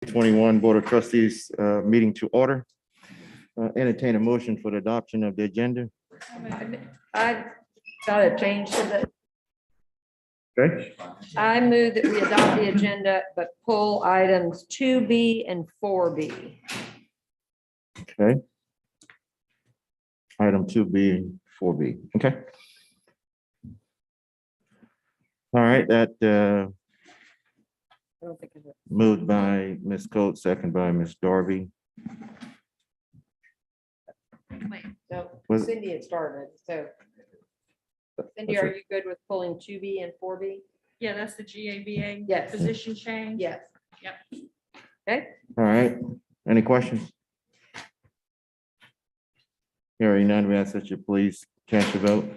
21 Board of Trustees meeting to order. Entertain a motion for the adoption of the agenda. I got a change to the, Okay. I move that we adopt the agenda, but pull items 2B and 4B. Okay. Item 2B, 4B. Okay. All right, that I don't think it's- moved by Ms. Coates, second by Ms. Darby. No, Was- Cindy had started, so. Cindy, are you good with pulling 2B and 4B? Yeah, that's the GABA. Yes. Position change. Yes. Yep. Okay, All right, any questions? Hearing none, we ask that you please cast your vote.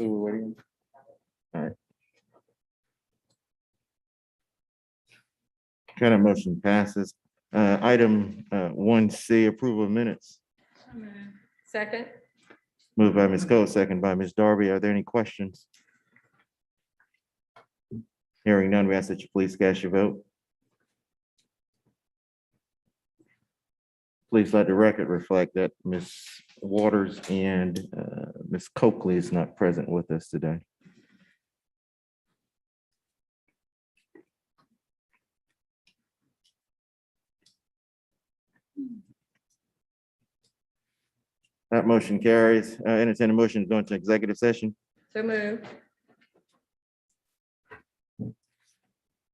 So we're waiting. All right. Kind of motion passes. Item 1C, approval of minutes. second, Moved by Ms. Coates, second by Ms. Darby. Are there any questions? Hearing none, we ask that you please cast your vote. Please let the record reflect that Ms. Waters and Ms. Coakley is not present with us today. That motion carries. Entertain a motion to go into executive session. so move.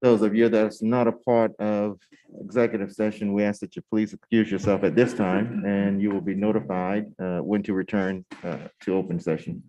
Those of you that's not a part of executive session, we ask that you please excuse yourself at this time, and you will be notified when to return to open session.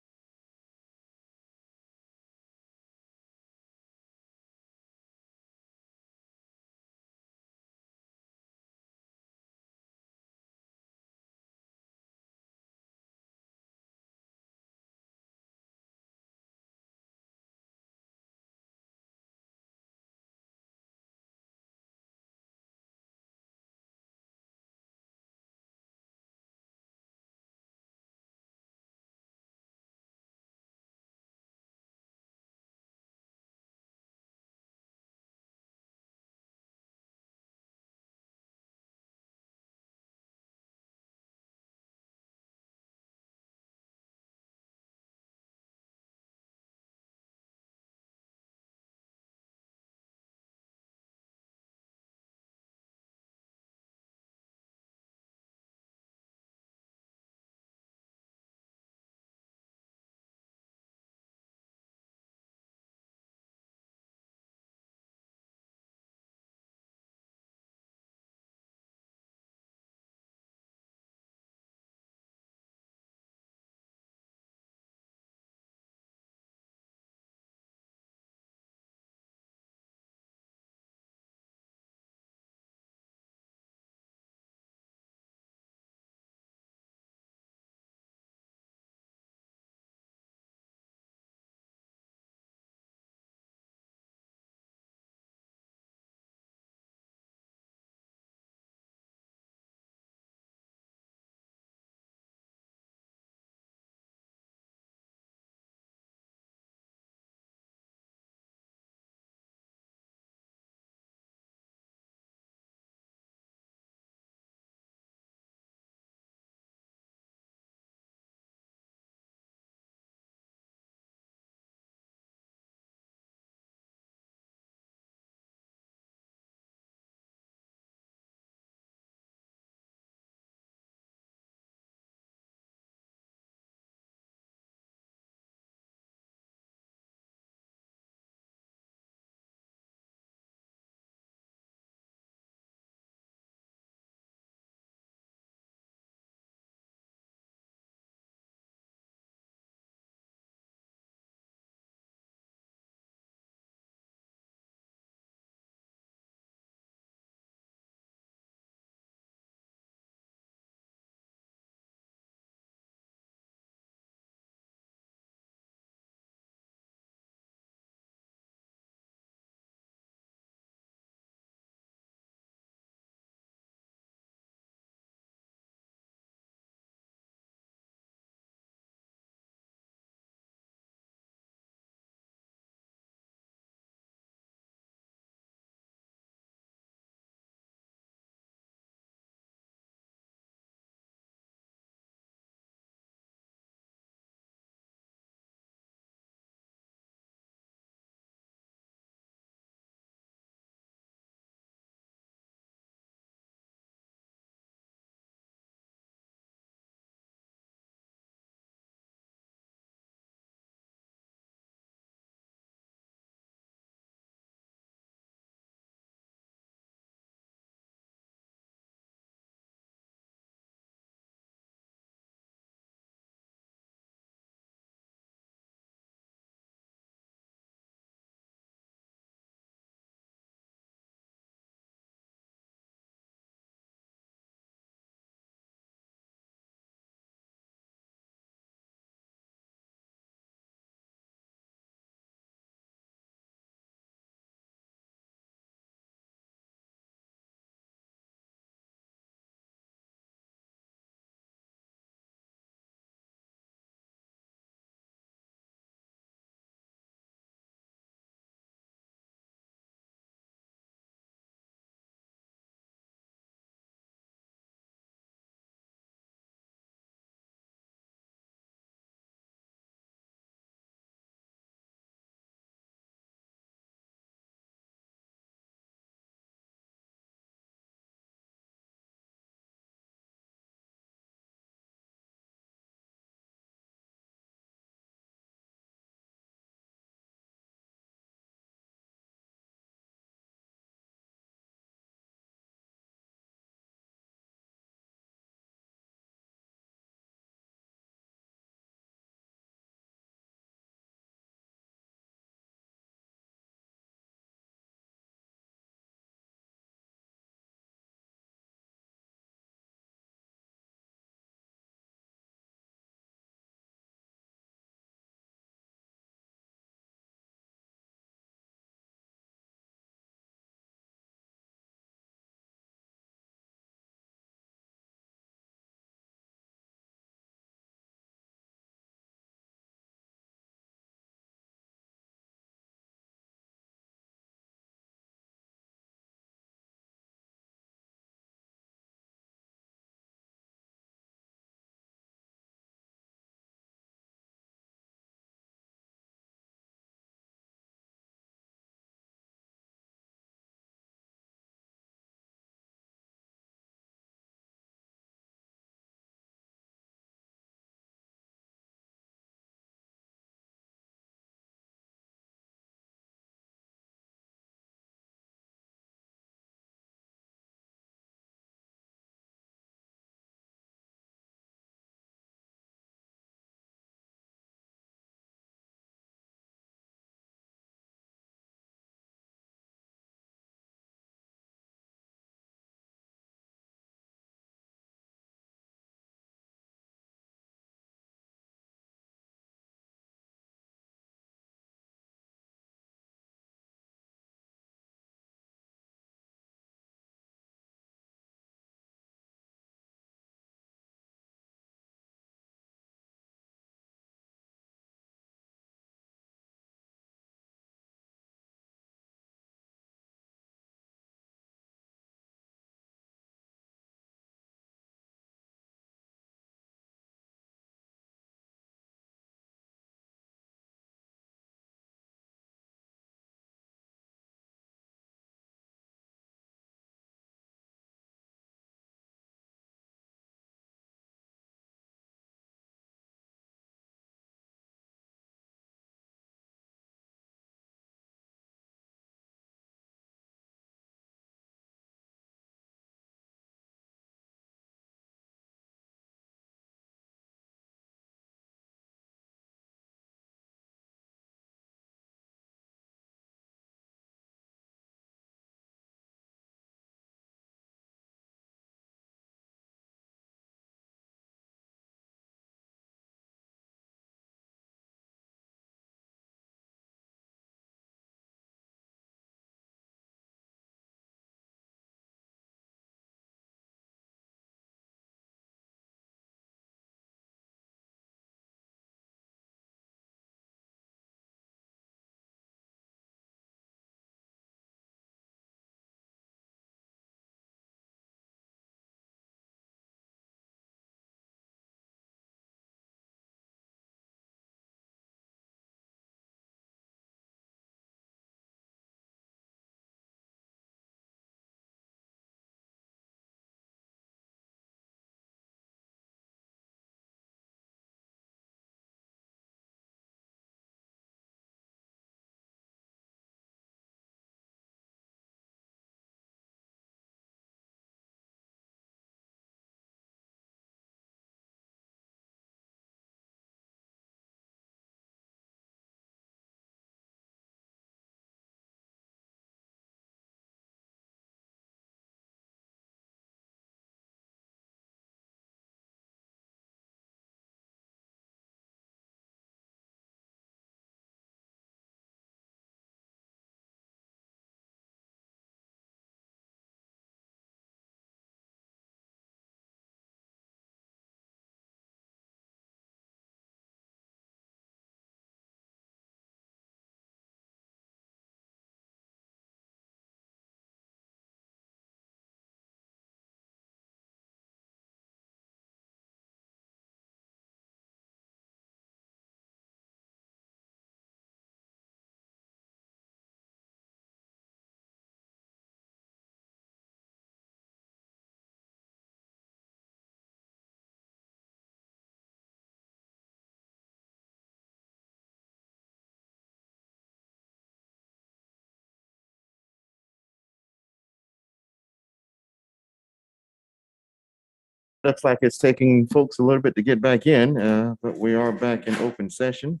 Looks like it's taking folks a little bit to get back in, but we are back in open session.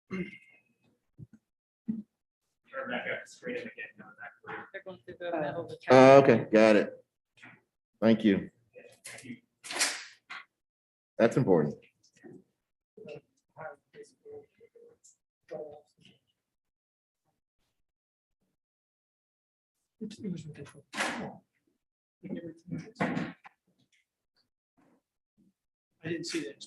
They're going through the middle of the. Okay, got it. Thank you. That's important. It was ridiculous. I didn't see that.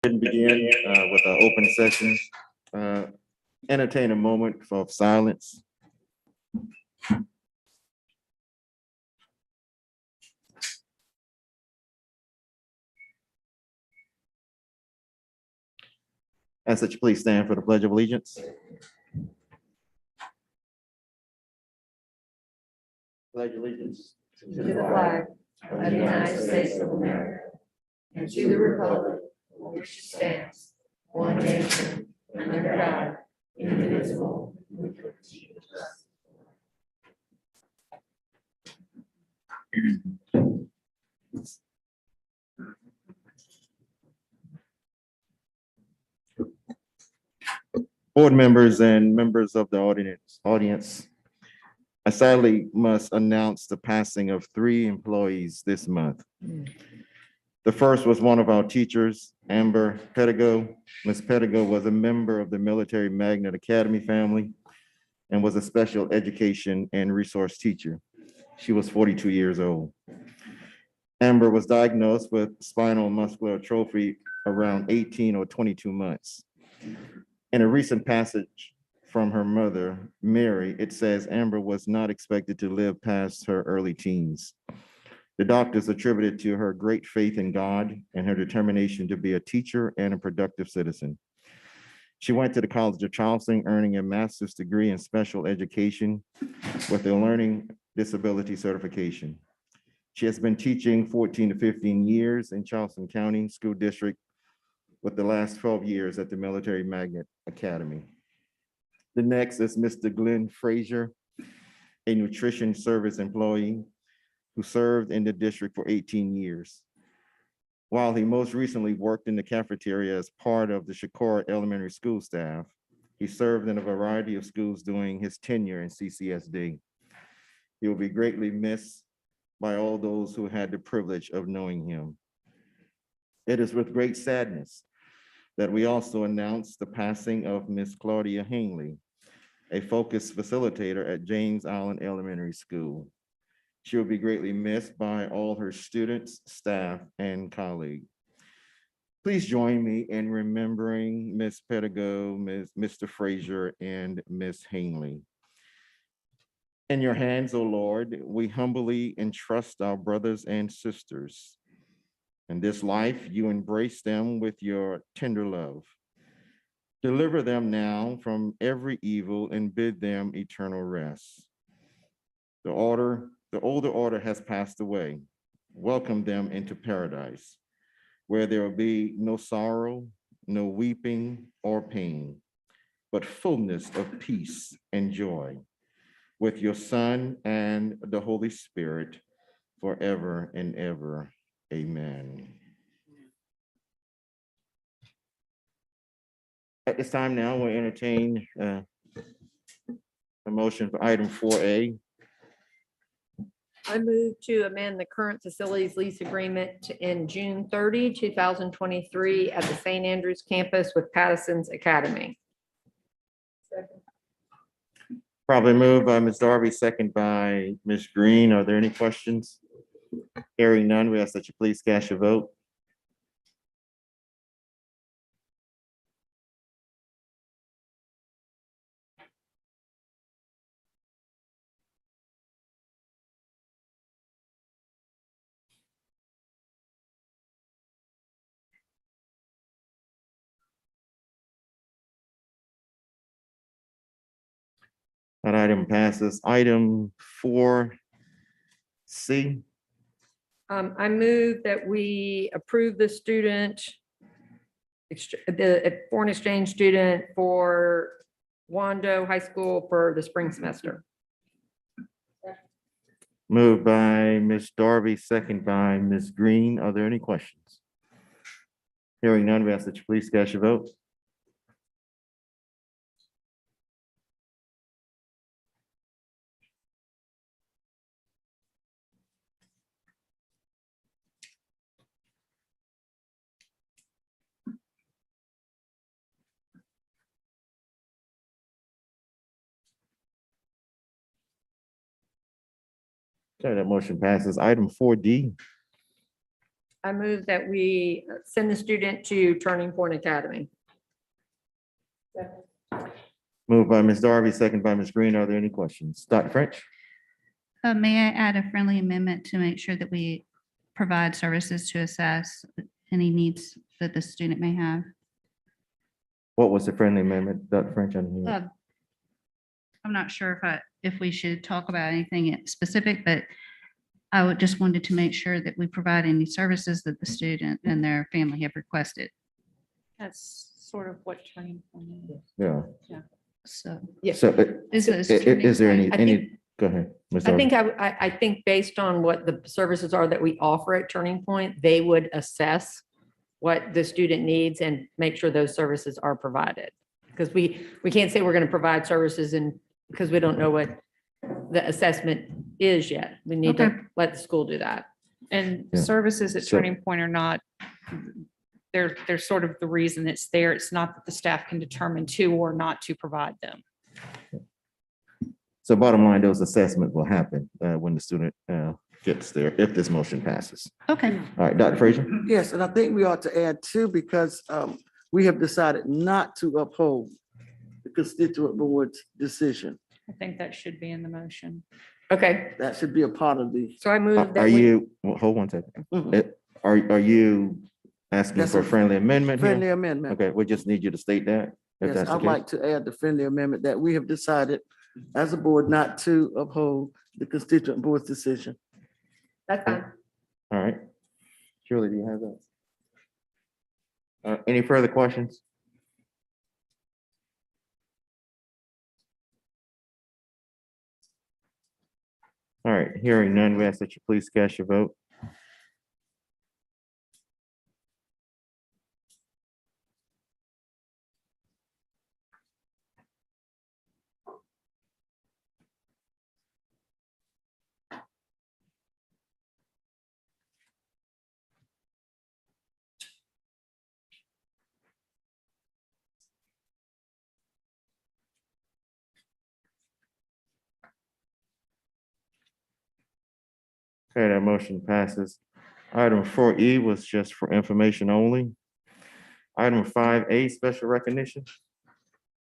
Didn't begin with our open session. Entertain a moment of silence. As such, please stand for the Pledge of Allegiance. Pledge allegiance To the flag of the United States of America and to the republic for which it stands, one nation, under God, indivisible, with liberty and justice. Board members and members of the audience, I sadly must announce the passing of 3 employees this month. The first was one of our teachers, Amber Pedigo. Ms. Pedigo was a member of the Military Magnet Academy family and was a special education and resource teacher. She was 42 years old. Amber was diagnosed with spinal muscular atrophy around 18 or 22 months. In a recent passage from her mother, Mary, it says Amber was not expected to live past her early teens. The doctors attributed to her great faith in God and her determination to be a teacher and a productive citizen. She went to the College of Charleston, earning a master's degree in special education with a learning disability certification. She has been teaching 14 to 15 years in Charleston County School District, with the last 12 years at the Military Magnet Academy. The next is Mr. Glenn Frazier, a nutrition service employee who served in the district for 18 years. While he most recently worked in the cafeteria as part of the Shakora Elementary School staff, he served in a variety of schools during his tenure in CCSD. He will be greatly missed by all those who had the privilege of knowing him. It is with great sadness that we also announce the passing of Ms. Claudia Hingley, a focus facilitator at James Island Elementary School. She will be greatly missed by all her students, staff, and colleagues. Please join me in remembering Ms. Pedigo, Mr. Frazier, and Ms. Hingley. In your hands, O Lord, we humbly entrust our brothers and sisters. In this life, you embrace them with your tender love. Deliver them now from every evil and bid them eternal rest. The older order has passed away. Welcome them into paradise, where there will be no sorrow, no weeping or pain, but fullness of peace and joy with your Son and the Holy Spirit forever and ever. Amen. At this time now, we'll entertain a motion for item 4A. I move to amend the current facilities lease agreement to end June 30, 2023 at the St. Andrews campus with Patterson's Academy. Probably moved by Ms. Darby, second by Ms. Green. Are there any questions? Hearing none, we ask that you please cast your vote. That item passes. Item 4C. I move that we approve the foreign exchange student for Wando High School for the spring semester. Moved by Ms. Darby, second by Ms. Green. Are there any questions? Hearing none, we ask that you please cast your vote. Okay, that motion passes. Item 4D. I move that we send the student to Turning Point Academy. Moved by Ms. Darby, second by Ms. Green. Are there any questions? Dr. French? May I add a friendly amendment to make sure that we provide services to assess any needs that the student may have? What was the friendly amendment, Dr. French? I didn't hear. I'm not sure if we should talk about anything specific, but I just wanted to make sure that we provide any services that the student and their family have requested. That's sort of what Turning Point is. Yeah. So Yes. So is this is there I any, go ahead. Ms. I Darby. think I think based on what the services are that we offer at Turning Point, they would assess what the student needs and make sure those services are provided. Because we can't say we're going to provide services because we don't know what the assessment is yet. We need to Okay. let the school do that. And Yeah. services at So- Turning Point are not, they're sort of the reason it's there. It's not that the staff can determine to or not to provide them. So bottom line, those assessments will happen when the student gets there, if this motion passes. Okay, All right, Dr. Frazier? Yes, and I think we ought to add too, because we have decided not to uphold the constituent board's decision. I think that should be in the motion. Okay, That should be a part of the. so I move that Are we, you, well, hold one second. Mhm. Are you asking That's for a a friendly amendment Friendly here? amendment. Okay, we just need you to state that. If Yes, that's the I'd case. like to add the friendly amendment that we have decided as a board not to uphold the constituent board's decision. that's fine. All right. Shirley, do you have that? Any further questions? All right, hearing none, we ask that you please cast your vote. Okay, that motion passes. Item 4E was just for information only. Item 5A, special recognition.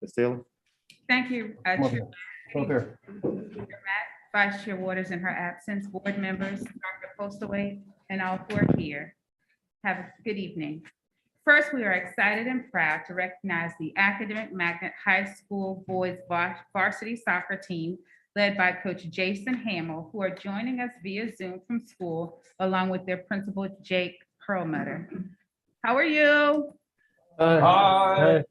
Ms. Taylor? Thank you, Chair Vice Chair Waters in her absence, board members, Dr. Postaway, and all who are here. Have a good evening. First, we are excited and proud to recognize the Academic Magnet High School Boys Varsity Soccer Team led by Coach Jason Hamill, who are joining us via Zoom from school, along with their principal, Jake Perlmutter. How are you? Hi.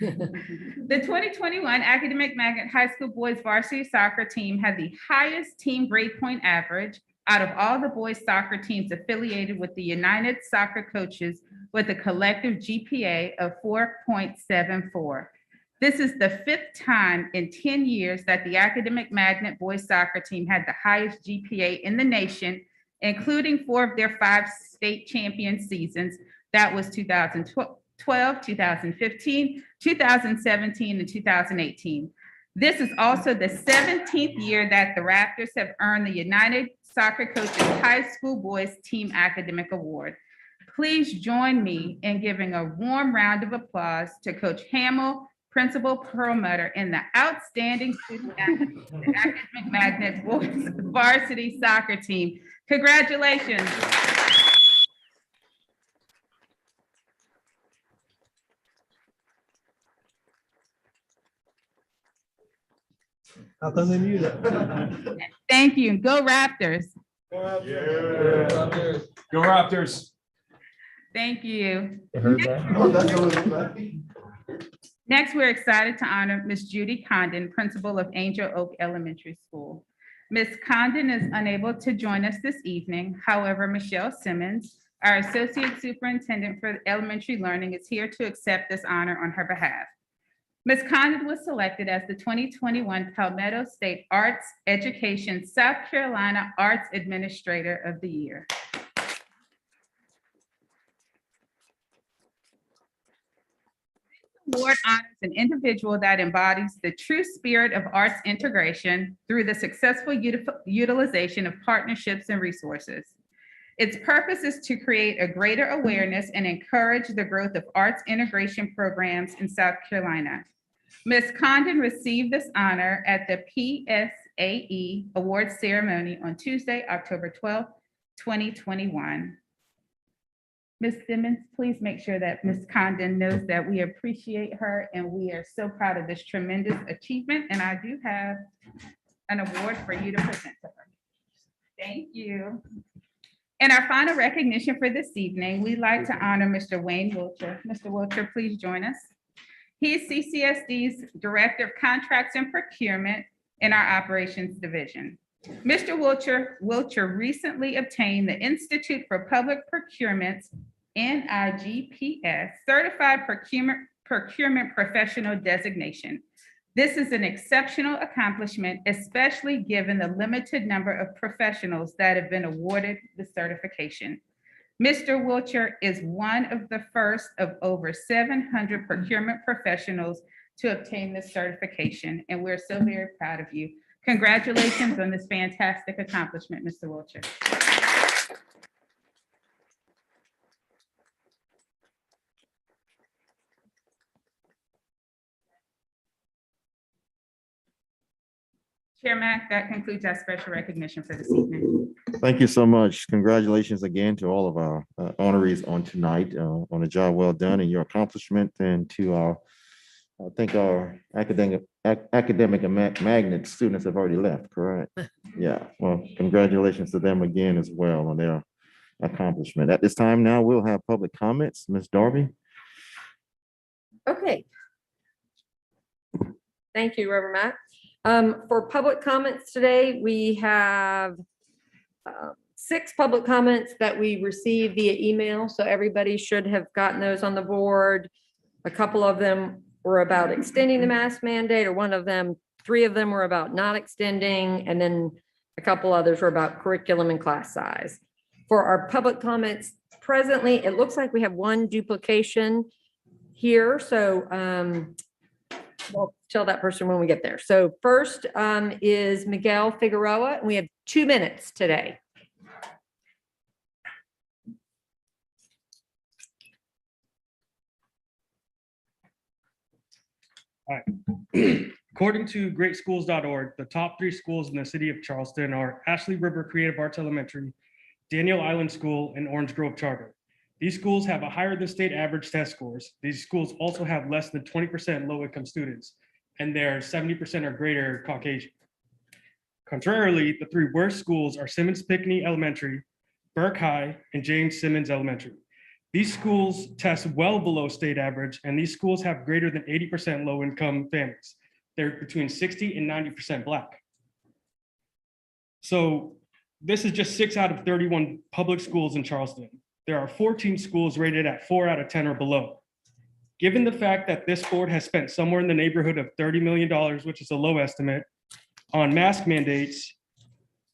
The 2021 Academic Magnet High School Boys Varsity Soccer Team had the highest team grade point average out of all the boys soccer teams affiliated with the United Soccer Coaches with a collective GPA of 4.74. This is the 5th time in 10 years that the Academic Magnet boys soccer team had the highest GPA in the nation, including 4 of their 5 state champion seasons. That was 2012, 2015, 2017, and 2018. This is also the 17th year that the Raptors have earned the United Soccer Coaches High School Boys Team Academic Award. Please join me in giving a warm round of applause to Coach Hamill, Principal Perlmutter, and the outstanding student athletes of the Academic Magnet Boys Varsity Soccer Team. Congratulations. How come they mute it? Thank you. Go Raptors. Go Raptors. Thank you. You heard that? Next, we're excited to honor Ms. Judy Condon, principal of Angel Oak Elementary School. Ms. Condon is unable to join us this evening. However, Michelle Simmons, our Associate Superintendent for Elementary Learning, is here to accept this honor on her behalf. Ms. Condon was selected as the 2021 Palmetto State Arts Education South Carolina Arts Administrator of the Year. This award honors an individual that embodies the true spirit of arts integration through the successful utilization of partnerships and resources. Its purpose is to create a greater awareness and encourage the growth of arts integration programs in South Carolina. Ms. Condon received this honor at the PSAE Awards Ceremony on Tuesday, October 12th, 2021. Ms. Simmons, please make sure that Ms. Condon knows that we appreciate her and we are so proud of this tremendous achievement. And I do have an award for you to present to her. Thank you. And our final recognition for this evening, we'd like to honor Mr. Wayne Wiltshire. Mr. Wiltshire, please join us. He is CCSD's Director of Contracts and Procurement in our Operations Division. Mr. Wiltshire recently obtained the Institute for Public Procurement's NIGPS Certified Procurement Professional designation. This is an exceptional accomplishment, especially given the limited number of professionals that have been awarded the certification. Mr. Wiltshire is one of the first of over 700 procurement professionals to obtain this certification, and we're so very proud of you. Congratulations on this fantastic accomplishment, Mr. Wiltshire. Chair Mack, that concludes our special recognition for this evening. Thank you so much. Congratulations again to all of our honorees on tonight on a job well done and your accomplishment, and to our, I think our academic magnet students have already left, correct? Yeah, well, congratulations to them again as well on their accomplishment. At this time now, we'll have public comments. Ms. Darby? Okay. Thank you, Reverend Matt. For public comments today, we have 6 public comments that we received via email. So everybody should have gotten those on the board. A couple of them were about extending the mask mandate, or 3 of them were about not extending. And then a couple others were about curriculum and class size. For our public comments presently, it looks like we have 1 duplication here. So we'll tell that person when we get there. So first is Miguel Figueroa, and we have 2 minutes today. All right. According to greatschools.org, the top 3 schools in the city of Charleston are Ashley River Creative Arts Elementary, Daniel Island School, and Orange Grove Charter. These schools have a higher than state average test scores. These schools also have less than 20% low-income students, and they're 70% or greater Caucasian. Contrarily, the 3 worst schools are Simmons Pinckney Elementary, Burke High, and James Simmons Elementary. These schools test well below state average, and these schools have greater than 80% low-income families. They're between 60 and 90% Black. So this is just 6 out of 31 public schools in Charleston. There are 14 schools rated at 4 out of 10 or below. Given the fact that this board has spent somewhere in the neighborhood of $30 million, which is a low estimate, on mask mandates,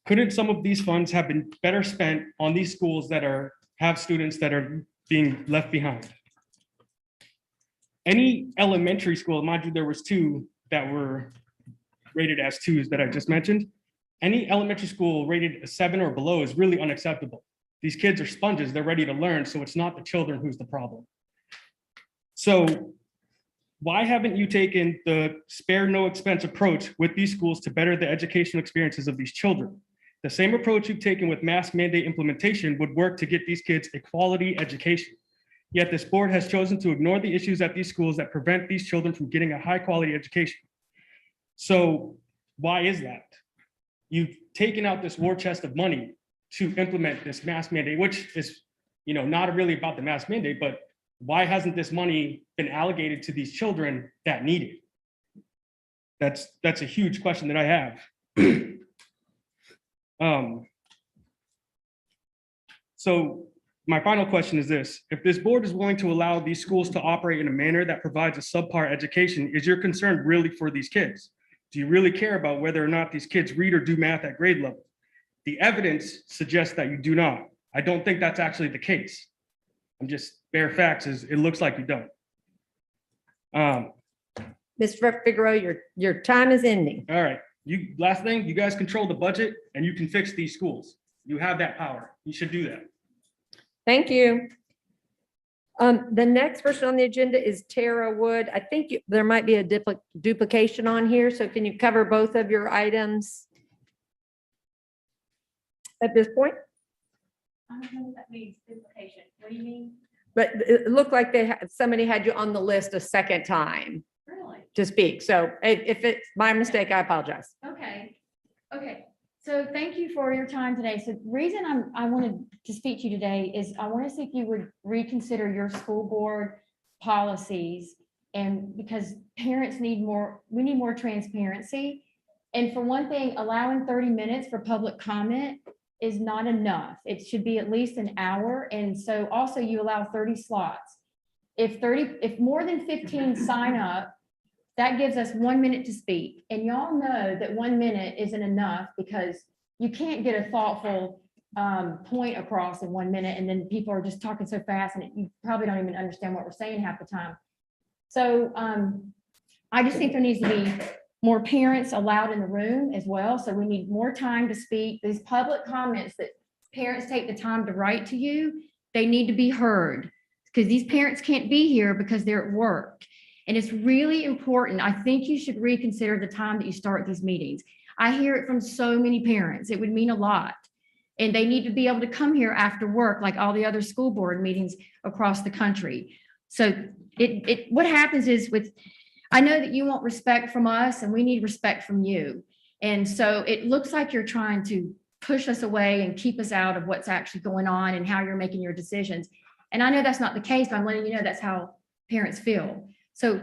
couldn't some of these funds have been better spent on these schools that have students that are being left behind? Any elementary school, mind you, there was 2 that were rated as 2s that I just mentioned. Any elementary school rated a 7 or below is really unacceptable. These kids are sponges, they're ready to learn, so it's not the children who's the problem. So why haven't you taken the spare no expense approach with these schools to better the educational experiences of these children? The same approach you've taken with mask mandate implementation would work to get these kids a quality education. Yet this board has chosen to ignore the issues at these schools that prevent these children from getting a high quality education. So why is that? You've taken out this war chest of money to implement this mask mandate, which is, not really about the mask mandate, but why hasn't this money been allocated to these children that need it? That's a huge question that I have. So my final question is this: if this board is willing to allow these schools to operate in a manner that provides a subpar education, is your concern really for these kids? Do you really care about whether or not these kids read or do math at grade level? The evidence suggests that you do not. I don't think that's actually the case. I'm just bare facts is it looks like you don't. Mr. Figueroa, your time is ending. All right. Last thing, you guys control the budget and you can fix these schools. You have that power. You should do that. Thank you. The next person on the agenda is Tara Wood. I think there might be a duplication on here, so can you cover both of your items at this point? I don't know what that means, duplication. What do you mean? But it looked like somebody had you on the list a second time Really? to speak. So if it's my mistake, I apologize. Okay, okay. So thank you for your time today. So the reason I wanted to speak to you today is I want to see if you would reconsider your school board policies. And because parents need more, we need more transparency. And for one thing, allowing 30 minutes for public comment is not enough. It should be at least an hour. And so also you allow 30 slots. If more than 15 sign up, that gives us 1 minute to speak. And y'all know that 1 minute isn't enough because you can't get a thoughtful point across in 1 minute. And then people are just talking so fast and you probably don't even understand what we're saying half the time. So I just think there needs to be more parents allowed in the room as well. So we need more time to speak. These public comments that parents take the time to write to you, they need to be heard because these parents can't be here because they're at work. And it's really important. I think you should reconsider the time that you start these meetings. I hear it from so many parents. It would mean a lot. And they need to be able to come here after work, like all the other school board meetings across the country. So what happens is I know that you want respect from us and we need respect from you. And so it looks like you're trying to push us away and keep us out of what's actually going on and how you're making your decisions. And I know that's not the case, but I'm letting you know that's how parents feel. So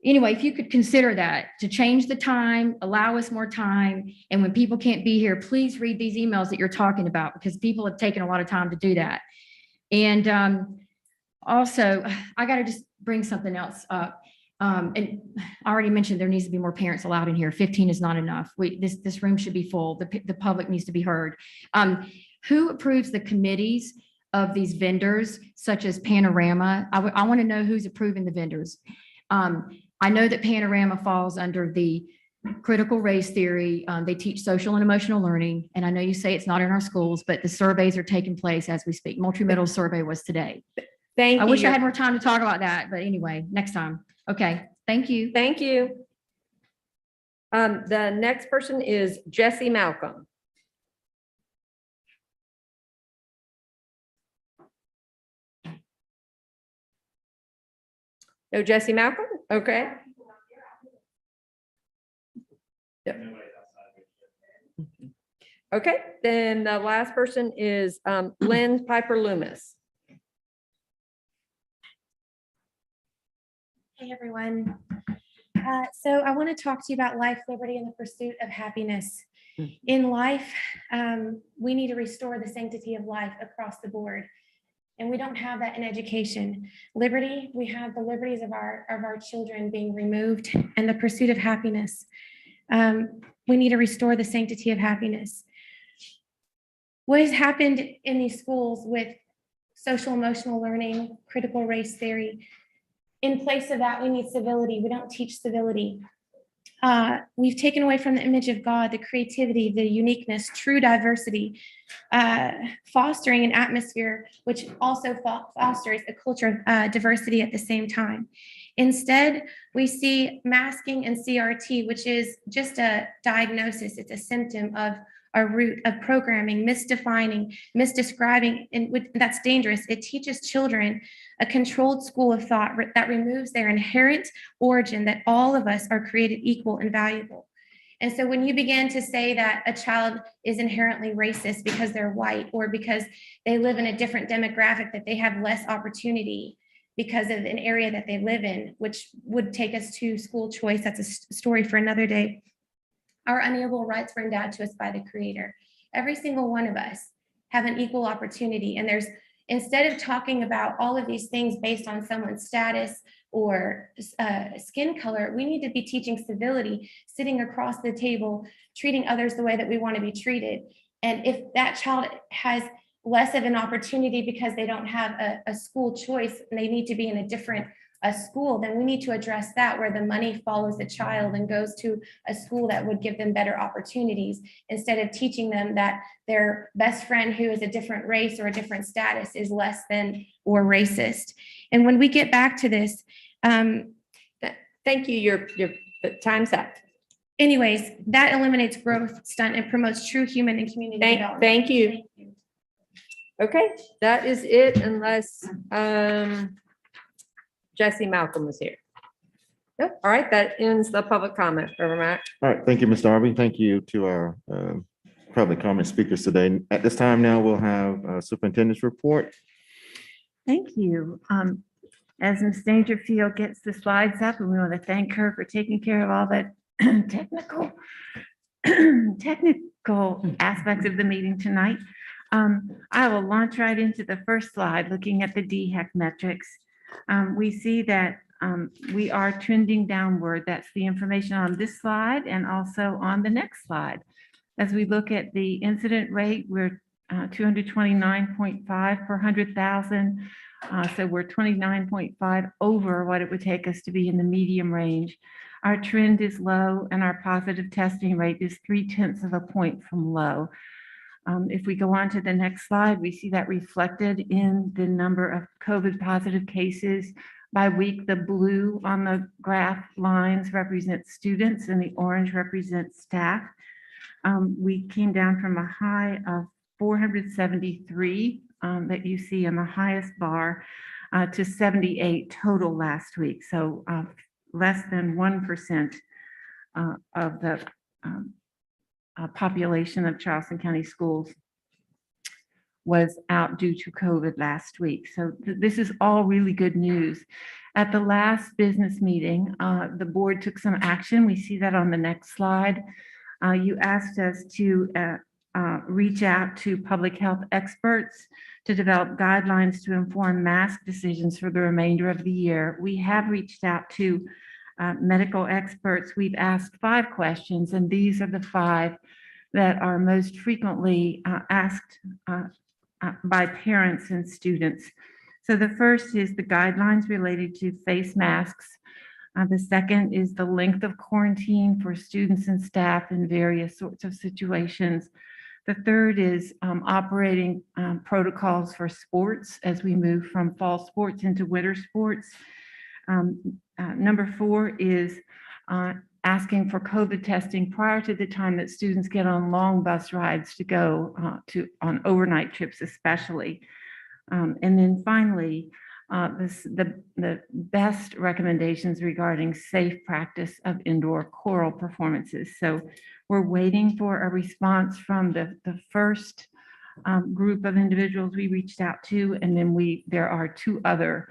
anyway, if you could consider that to change the time, allow us more time. And when people can't be here, please read these emails that you're talking about because people have taken a lot of time to do that. And also, I got to just bring something else up. And I already mentioned there needs to be more parents allowed in here. 15 is not enough. This room should be full. The public needs to be heard. Who approves the committees of these vendors such as Panorama? I want to know who's approving the vendors. I know that Panorama falls under the critical race theory. They teach social and emotional learning. And I know you say it's not in our schools, but the surveys are taking place as we speak. Multimodal survey was today. Thank you. I wish I had more time to talk about that, but anyway, next time. Okay, thank you. Thank you. The next person is Jesse Malcolm. No Jesse Malcolm? Okay. Yep. Okay, then the last person is Lynn Piper Loomis. Hey, everyone. So I want to talk to you about life, liberty, and the pursuit of happiness. In life, we need to restore the sanctity of life across the board. And we don't have that in education. Liberty, we have the liberties of our children being removed, and the pursuit of happiness. We need to restore the sanctity of happiness. What has happened in these schools with social emotional learning, critical race theory, in place of that, we need civility. We don't teach civility. We've taken away from the image of God, the creativity, the uniqueness, true diversity, fostering an atmosphere which also fosters a culture of diversity at the same time. Instead, we see masking and CRT, which is just a diagnosis. It's a symptom of a root of programming, misdefining, misdescribing, and that's dangerous. It teaches children a controlled school of thought that removes their inherent origin that all of us are created equal and valuable. And so when you begin to say that a child is inherently racist because they're white or because they live in a different demographic, that they have less opportunity because of an area that they live in, which would take us to school choice, that's a story for another day. Our unalienable rights were endowed to us by the Creator. Every single one of us have an equal opportunity. And instead of talking about all of these things based on someone's status or skin color, we need to be teaching civility, sitting across the table, treating others the way that we want to be treated. And if that child has less of an opportunity because they don't have a school choice and they need to be in a different a school, then we need to address that where the money follows the child and goes to a school that would give them better opportunities instead of teaching them that their best friend who is a different race or a different status is less than or racist. And when we get back to this, Thank you. Your time's up. anyways, that eliminates growth stunt and promotes true human and community development. Thank you. Okay, that is it unless Jesse Malcolm was here. Nope. All right, that ends the public comment. Over, Matt. All right, thank you, Ms. Darby. Thank you to our public comment speakers today. At this time now, we'll have superintendent's report. Thank you. As Ms. Dangerfield gets the slides up, and we want to thank her for taking care of all that technical aspects of the meeting tonight. I will launch right into the first slide, looking at the DHEC metrics. We see that we are trending downward. That's the information on this slide and also on the next slide. As we look at the incident rate, we're 229.5 per 100,000. So we're 29.5 over what it would take us to be in the medium range. Our trend is low and our positive testing rate is 0.3 of a point from low. If we go on to the next slide, we see that reflected in the number of COVID positive cases by week. The blue on the graph lines represent students and the orange represents staff. We came down from a high of 473 that you see in the highest bar to 78 total last week. So less than 1% of the population of Charleston County schools was out due to COVID last week. So this is all really good news. At the last business meeting, the board took some action. We see that on the next slide. You asked us to reach out to public health experts to develop guidelines to inform mask decisions for the remainder of the year. We have reached out to medical experts. We've asked 5 questions, and these are the 5 that are most frequently asked by parents and students. So the first is the guidelines related to face masks. The second is the length of quarantine for students and staff in various sorts of situations. The third is operating protocols for sports as we move from fall sports into winter sports. Number 4 is asking for COVID testing prior to the time that students get on long bus rides to go on overnight trips especially. And then finally, the best recommendations regarding safe practice of indoor choral performances. So we're waiting for a response from the first group of individuals we reached out to, and then there are 2 other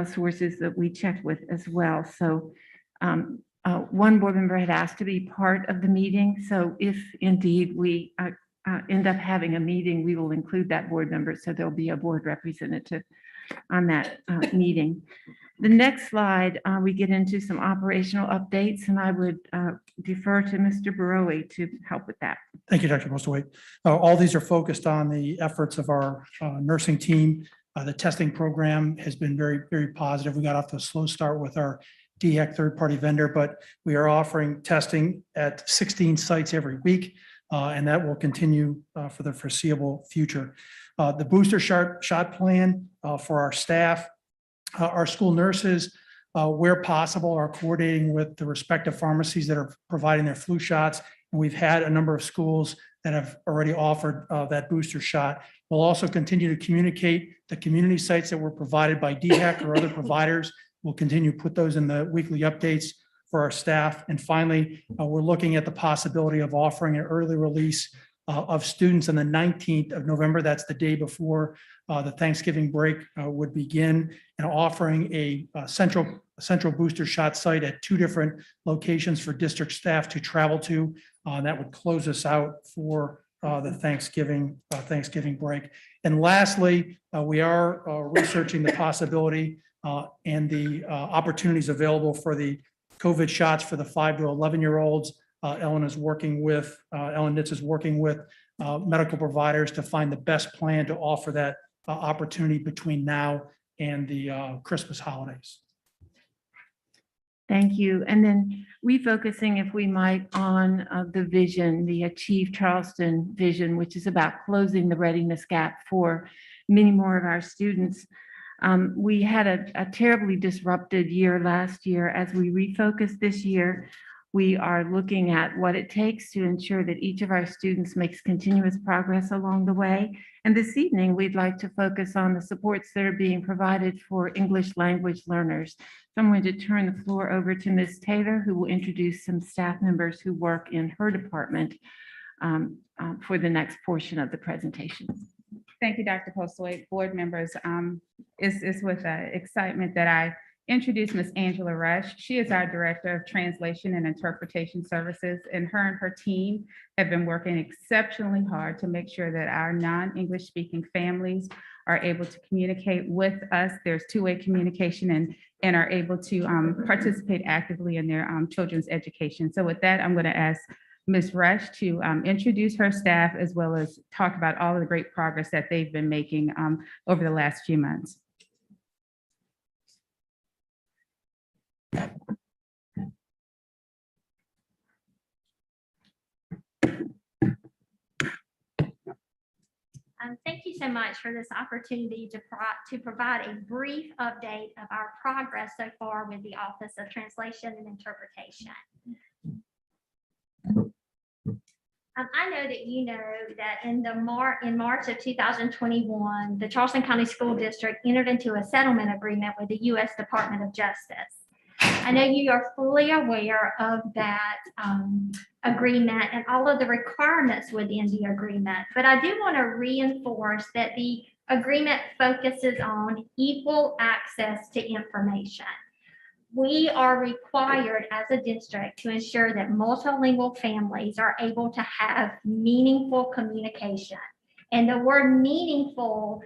sources that we checked with as well. So one board member had asked to be part of the meeting. So if indeed we end up having a meeting, we will include that board member. So there'll be a board representative on that meeting. The next slide, we get into some operational updates, and I would defer to Mr. Barowie to help with that. Thank you, Dr. Mostowait. All these are focused on the efforts of our nursing team. The testing program has been very, very positive. We got off to a slow start with our DHEC third-party vendor, but we are offering testing at 16 sites every week, and that will continue for the foreseeable future. The booster shot plan for our staff, our school nurses, where possible, are coordinating with the respective pharmacies that are providing their flu shots. And we've had a number of schools that have already offered that booster shot. We'll also continue to communicate the community sites that were provided by DHEC or other providers. We'll continue to put those in the weekly updates for our staff. And finally, we're looking at the possibility of offering an early release of students on the 19th of November. That's the day before the Thanksgiving break would begin, and offering a central booster shot site at 2 different locations for district staff to travel to. That would close us out for the Thanksgiving break. And lastly, we are researching the possibility and the opportunities available for the COVID shots for the 5 to 11-year-olds. Ellen Nitz is working with medical providers to find the best plan to offer that opportunity between now and the Christmas holidays. Thank you. And then refocusing, if we might, on the vision, the Achieve Charleston vision, which is about closing the readiness gap for many more of our students. We had a terribly disrupted year last year. As we refocus this year, we are looking at what it takes to ensure that each of our students makes continuous progress along the way. And this evening, we'd like to focus on the supports that are being provided for English language learners. So I'm going to turn the floor over to Ms. Taylor, who will introduce some staff members who work in her department for the next portion of the presentation. Thank you, Dr. Postlewaite. Board members, it's with excitement that I introduce Ms. Angela Rush. She is our Director of Translation and Interpretation Services, and her team have been working exceptionally hard to make sure that our non-English speaking families are able to communicate with us. There's two-way communication and are able to participate actively in their children's education. So with that, I'm going to ask Ms. Rush to introduce her staff as well as talk about all of the great progress that they've been making over the last few months. Thank you so much for this opportunity to provide a brief update of our progress so far with the Office of Translation and Interpretation. I know that you know that in March of 2021, the Charleston County School District entered into a settlement agreement with the U.S. Department of Justice. I know you are fully aware of that agreement and all of the requirements within the agreement, but I do want to reinforce that the agreement focuses on equal access to information. We are required as a district to ensure that multilingual families are able to have meaningful communication. And the word meaningful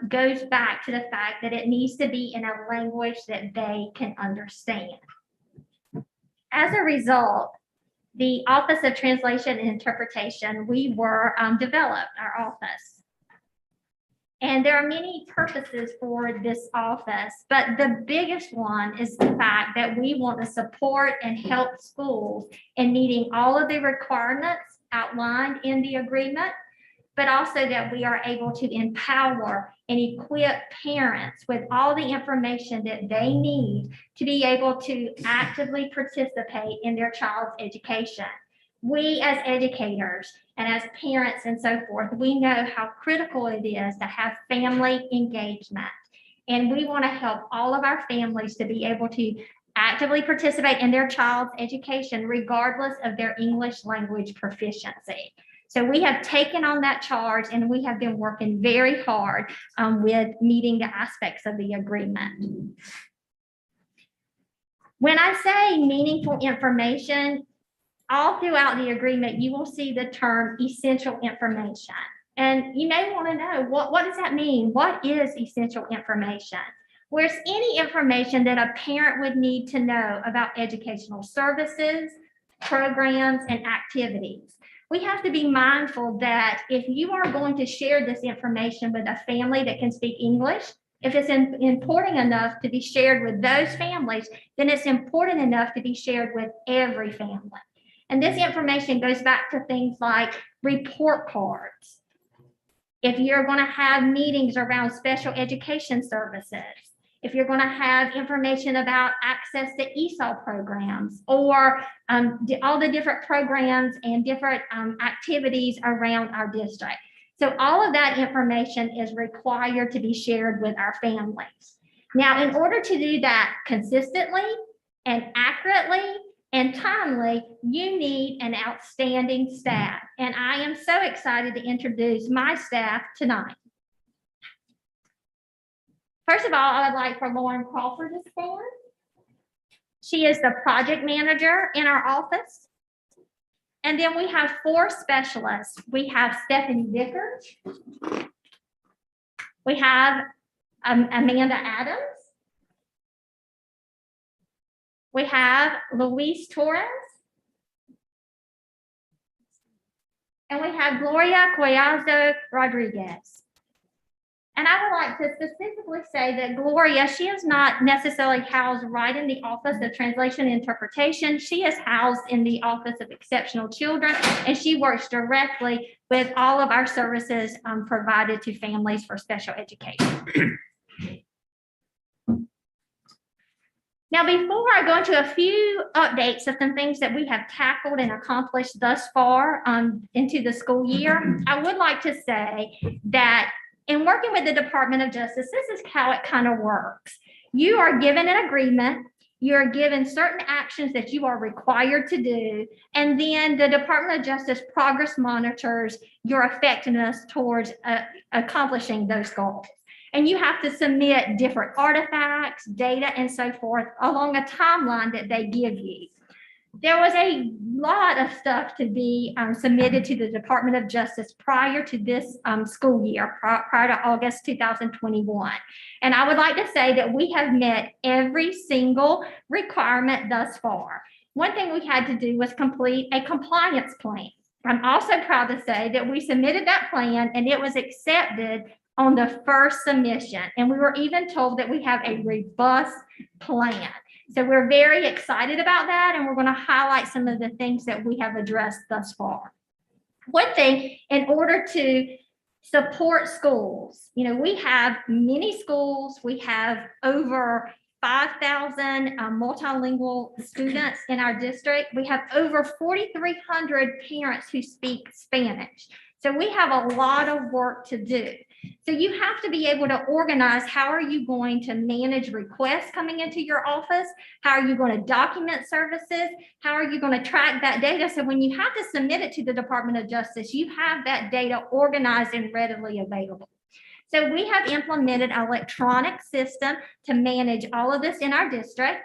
goes back to the fact that it needs to be in a language that they can understand. As a result, the Office of Translation and Interpretation, we were developed, our office. And there are many purposes for this office, but the biggest one is the fact that we want to support and help schools in meeting all of the requirements outlined in the agreement, but also that we are able to empower and equip parents with all the information that they need to be able to actively participate in their child's education. We as educators and as parents and so forth, we know how critical it is to have family engagement. And we want to help all of our families to be able to actively participate in their child's education, regardless of their English language proficiency. So we have taken on that charge and we have been working very hard with meeting the aspects of the agreement. When I say meaningful information, all throughout the agreement, you will see the term essential information. And you may want to know, what does that mean? What is essential information? Where's any information that a parent would need to know about educational services, programs, and activities. We have to be mindful that if you are going to share this information with a family that can speak English, if it's important enough to be shared with those families, then it's important enough to be shared with every family. And this information goes back to things like report cards. If you're going to have meetings around special education services, if you're going to have information about access to ESOL programs or all the different programs and different activities around our district. So all of that information is required to be shared with our families. Now, in order to do that consistently and accurately and timely, you need an outstanding staff. And I am so excited to introduce my staff tonight. First of all, I would like for Lauren Crawford to stand. She is the project manager in our office. And then we have 4 specialists. We have Stephanie Vickers. We have Amanda Adams. We have Luis Torres. And we have Gloria Collazo Rodriguez. And I would like to specifically say that Gloria, she is not necessarily housed right in the Office of Translation and Interpretation. She is housed in the Office of Exceptional Children, and she works directly with all of our services provided to families for special education. Now, before I go into a few updates of some things that we have tackled and accomplished thus far into the school year, I would like to say that in working with the Department of Justice, this is how it kind of works. You are given an agreement, you're given certain actions that you are required to do, and then the Department of Justice progress monitors your effectiveness towards accomplishing those goals. And you have to submit different artifacts, data, and so forth along a timeline that they give you. There was a lot of stuff to be submitted to the Department of Justice prior to this school year, prior to August 2021. And I would like to say that we have met every single requirement thus far. One thing we had to do was complete a compliance plan. I'm also proud to say that we submitted that plan and it was accepted on the first submission. And we were even told that we have a robust plan. So we're very excited about that, and we're going to highlight some of the things that we have addressed thus far. One thing, in order to support schools, we have many schools. We have over 5,000 multilingual students in our district. We have over 4,300 parents who speak Spanish. So we have a lot of work to do. So you have to be able to organize how are you going to manage requests coming into your office? How are you going to document services? How are you going to track that data? So when you have to submit it to the Department of Justice, you have that data organized and readily available. So we have implemented an electronic system to manage all of this in our district.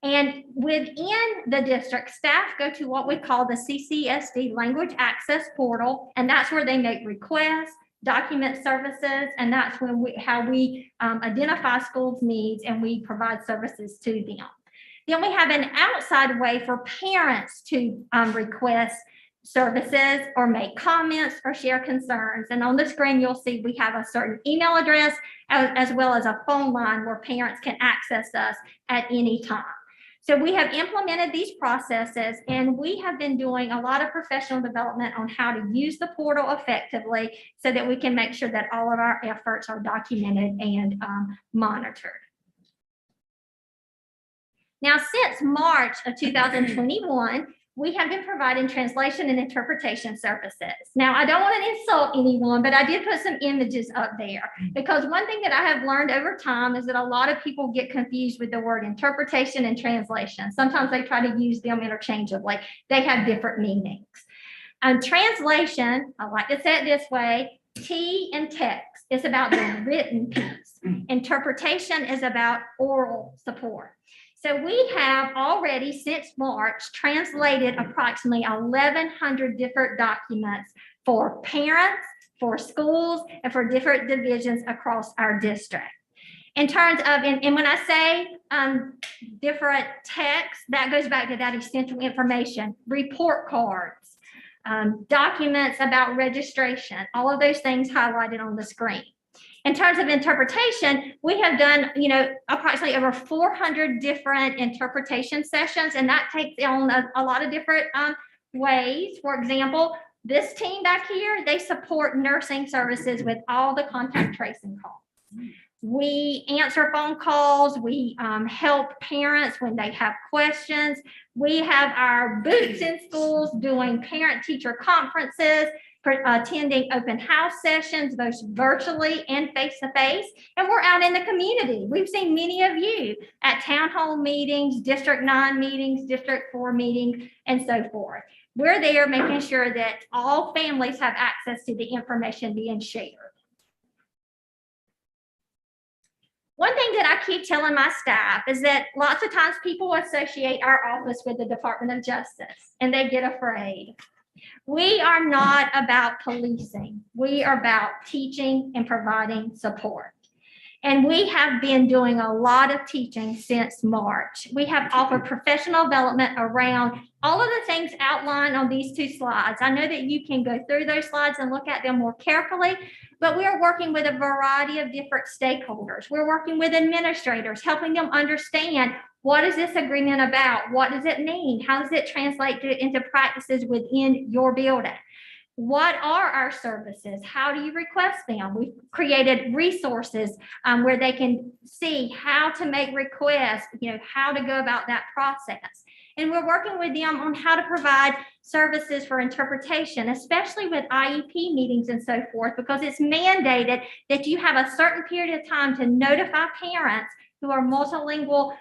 And within the district, staff go to what we call the CCSD Language Access Portal, and that's where they make requests, document services, and that's how we identify schools' needs and we provide services to them. Then we have an outside way for parents to request services or make comments or share concerns. And on the screen, you'll see we have a certain email address as well as a phone line where parents can access us at any time. So we have implemented these processes, and we have been doing a lot of professional development on how to use the portal effectively so that we can make sure that all of our efforts are documented and monitored. Now, since March of 2021, we have been providing translation and interpretation services. Now, I don't want to insult anyone, but I did put some images up there because one thing that I have learned over time is that a lot of people get confused with the word interpretation and translation. Sometimes they try to use them interchangeably. They have different meanings. Translation, I like to say it this way, T in text is about the written piece. Interpretation is about oral support. So we have already, since March, translated approximately 1,100 different documents for parents, for schools, and for different divisions across our district. In terms of, and when I say different text, that goes back to that essential information, report cards, documents about registration, all of those things highlighted on the screen. In terms of interpretation, we have done, approximately over 400 different interpretation sessions, and that takes on a lot of different ways. For example, this team back here, they support nursing services with all the contact tracing calls. We answer phone calls. We help parents when they have questions. We have our boots in schools doing parent-teacher conferences, attending open house sessions, both virtually and face-to-face, and we're out in the community. We've seen many of you at town hall meetings, District 9 meetings, District 4 meetings, and so forth. We're there making sure that all families have access to the information being shared. One thing that I keep telling my staff is that lots of times people associate our office with the Department of Justice, and they get afraid. We are not about policing. We are about teaching and providing support. And we have been doing a lot of teaching since March. We have offered professional development around all of the things outlined on these two slides. I know that you can go through those slides and look at them more carefully, but we are working with a variety of different stakeholders. We're working with administrators, helping them understand what is this agreement about? What does it mean? How does it translate into practices within your building? What are our services? How do you request them? We've created resources where they can see how to make requests, how to go about that process. And we're working with them on how to provide services for interpretation, especially with IEP meetings and so forth, because it's mandated that you have a certain period of time to notify parents who are multilingual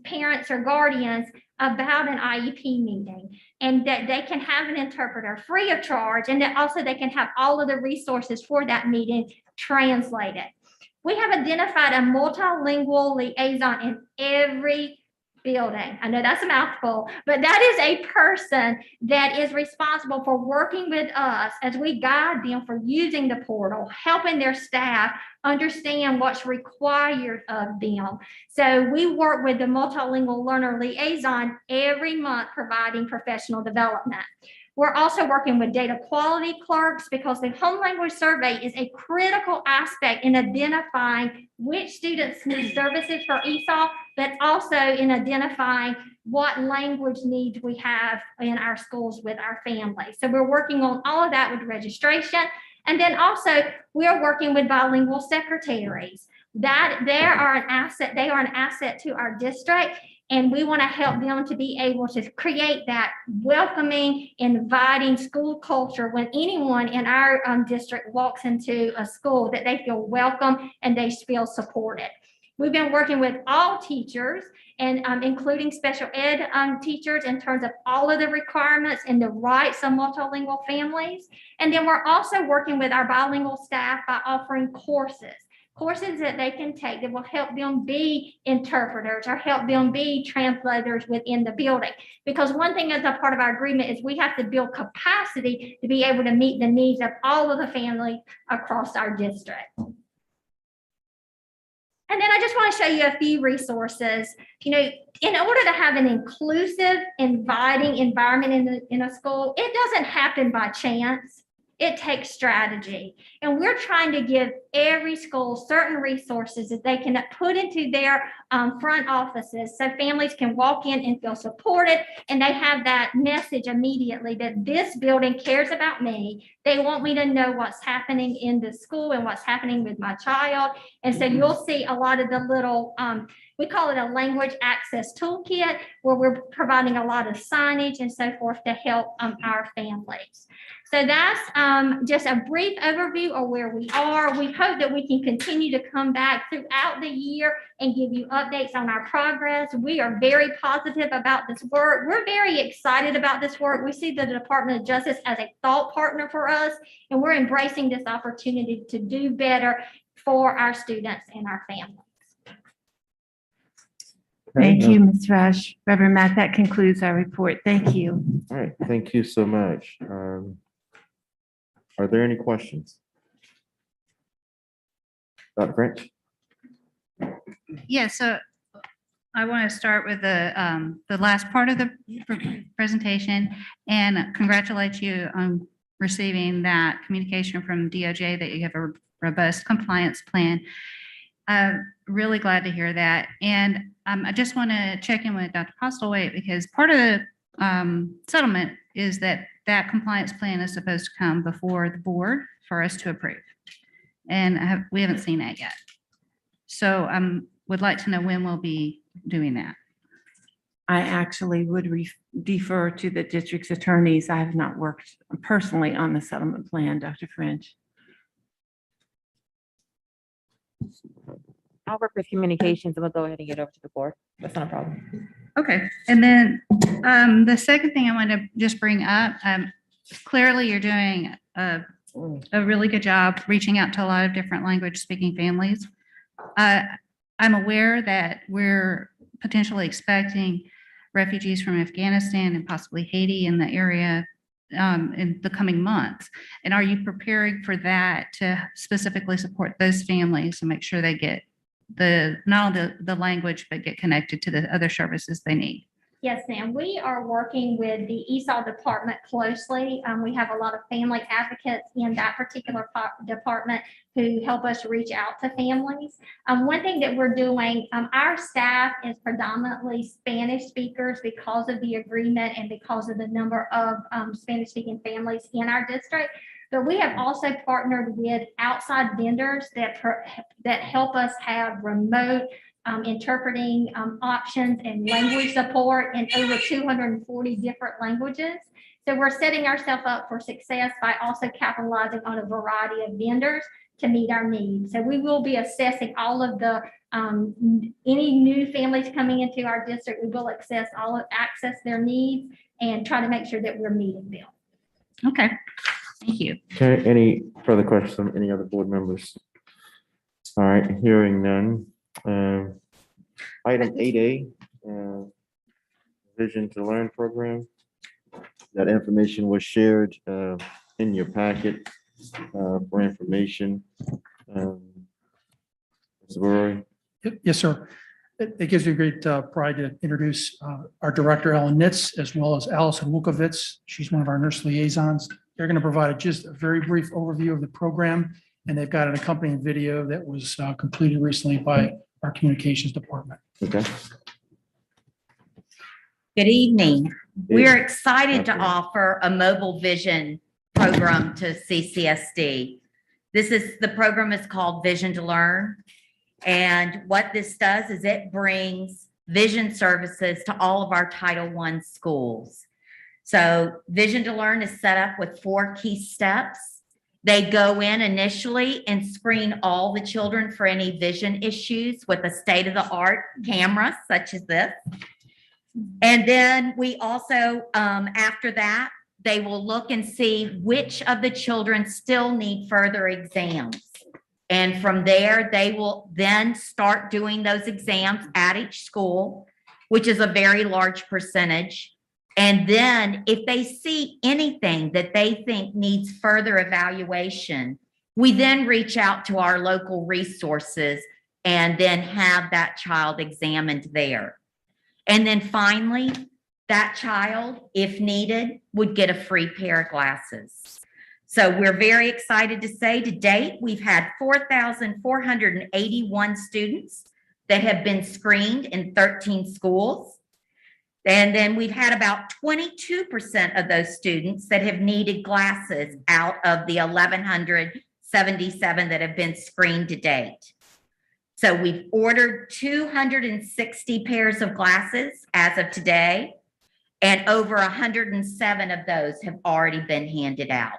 parents or guardians about an IEP meeting, and that they can have an interpreter free of charge, and that also they can have all of the resources for that meeting translated. We have identified a multilingual liaison in every building. I know that's a mouthful, but that is a person that is responsible for working with us as we guide them for using the portal, helping their staff understand what's required of them. So we work with the multilingual learner liaison every month, providing professional development. We're also working with data quality clerks because the home language survey is a critical aspect in identifying which students need services for ESOL, but also in identifying what language needs we have in our schools with our families. So we're working on all of that with registration. And then also we are working with bilingual secretaries. That they are an asset to our district. And we want to help them to be able to create that welcoming, inviting school culture when anyone in our district walks into a school, that they feel welcome and they feel supported. We've been working with all teachers and including special ed teachers in terms of all of the requirements and the rights of multilingual families. And then we're also working with our bilingual staff by offering courses that they can take that will help them be interpreters or help them be translators within the building. Because one thing as a part of our agreement is we have to build capacity to be able to meet the needs of all of the families across our district. And then I just want to show you a few resources. In order to have an inclusive, inviting environment in a school, it doesn't happen by chance. It takes strategy. And we're trying to give every school certain resources that they can put into their front offices so families can walk in and feel supported, and they have that message immediately that this building cares about me. They want me to know what's happening in the school and what's happening with my child. And so you'll see a lot of the little, we call it a language access toolkit, where we're providing a lot of signage and so forth to help our families. So that's just a brief overview of where we are. We hope that we can continue to come back throughout the year and give you updates on our progress. We are very positive about this work. We're very excited about this work. We see the Department of Justice as a thought partner for us, and we're embracing this opportunity to do better for our students and our families. Thank you, Ms. Rush. Reverend Matt, that concludes our report. Thank you. All right, thank you so much. Are there any questions? Dr. French? Yeah, so I want to start with the last part of the presentation and congratulate you on receiving that communication from DOJ that you have a robust compliance plan. Really glad to hear that. And I just want to check in with Dr. Postlewaite, because part of the settlement is that compliance plan is supposed to come before the board for us to approve. And we haven't seen that yet. So would like to know when we'll be doing that. I actually would defer to the district's attorneys. I have not worked personally on the settlement plan, Dr. French. I'll work with communications and we'll go ahead and get over to the board. That's not a problem. Okay. And then the second thing I want to just bring up, clearly you're doing a really good job reaching out to a lot of different language speaking families. I'm aware that we're potentially expecting refugees from Afghanistan and possibly Haiti in the area in the coming months. And are you preparing for that to specifically support those families and make sure they get not only the language, but get connected to the other services they need. Yes, ma'am. We are working with the ESOL department closely. We have a lot of family advocates in that particular department who help us reach out to families. One thing that we're doing, our staff is predominantly Spanish speakers because of the agreement and because of the number of Spanish speaking families in our district. But we have also partnered with outside vendors that help us have remote interpreting options and language support in over 240 different languages. So we're setting ourselves up for success by also capitalizing on a variety of vendors to meet our needs. So we will be assessing all of the any new families coming into our district. We will access their needs and try to make sure that we're meeting them. Okay, thank you. Okay, any further questions from any other board members? All right, hearing none. Item 8A, Vision to Learn program. That information was shared in your packet for information. Mr. Brewery. Yes, sir. It gives me great pride to introduce our director, Ellen Nitz, as well as Allison Wukovitz. She's one of our nurse liaisons. They're going to provide just a very brief overview of the program, and they've got an accompanying video that was completed recently by our communications department. Okay. Good evening. We're excited to offer a mobile vision program to CCSD. The program is called Vision to Learn. And what this does is it brings vision services to all of our Title I schools. So Vision to Learn is set up with 4 key steps. They go in initially and screen all the children for any vision issues with a state-of-the-art camera such as this. And then we also, after that, they will look and see which of the children still need further exams. And from there, they will then start doing those exams at each school, which is a very large percentage. And then if they see anything that they think needs further evaluation, we then reach out to our local resources and then have that child examined there. And then finally, that child, if needed, would get a free pair of glasses. So we're very excited to say to date, we've had 4,481 students that have been screened in 13 schools. And then we've had about 22% of those students that have needed glasses out of the 1,177 that have been screened to date. So we've ordered 260 pairs of glasses as of today, and over 107 of those have already been handed out.